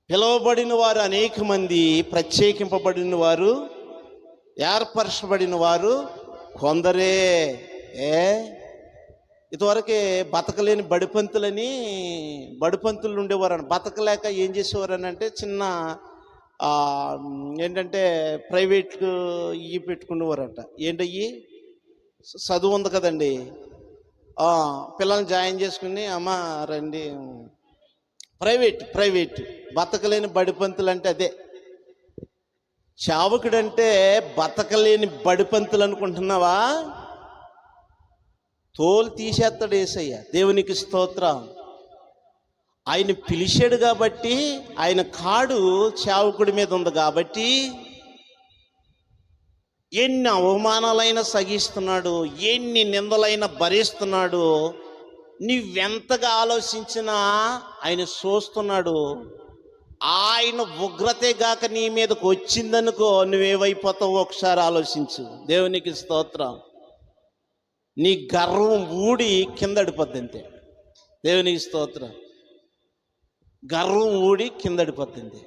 పిలువబడిన వారు అనేక మంది, ప్రత్యేకింపబడిన వారు, ఏర్పరచబడిన వారు కొందరే. ఏ ఇదివరకే బతకలేని బడిపంతులు ఉండేవారు. బతకలేక ఏం చేసేవారని అంటే చిన్న ఏంటంటే ప్రైవేట్కు ఇవి పెట్టుకునేవారంట. ఏంటయ్యి, చదువు ఉంది కదండి, పిల్లల్ని జాయిన్ చేసుకుని అమ్మ రండి. ప్రైవేట్ బతకలేని బడిపంతులు అంటే అదే. చావకుడంటే బతకలేని బడిపంతులు అనుకుంటున్నావా? తోలు తీసేస్తాడు యేసయ్య. దేవునికి స్తోత్రం. ఆయన పిలిచాడు కాబట్టి, ఆయన కాడు చావకుడి మీద ఉంది కాబట్టి ఎన్ని అవమానాలైనా సహిస్తున్నాడు, ఎన్ని నిందలైనా భరిస్తున్నాడు. నువ్వెంతగా ఆలోచించినా ఆయన చూస్తున్నాడు. ఆయన ఉగ్రతే గాక నీ మీదకు వచ్చిందనుకో, నువ్వేమైపోతావో ఒకసారి ఆలోచించు. దేవునికి స్తోత్రం. నీ గర్వం ఊడి కిందడిపోద్ది అంతే. దేవునికి స్తోత్రం. గర్వం ఊడి కిందడిపోద్ది.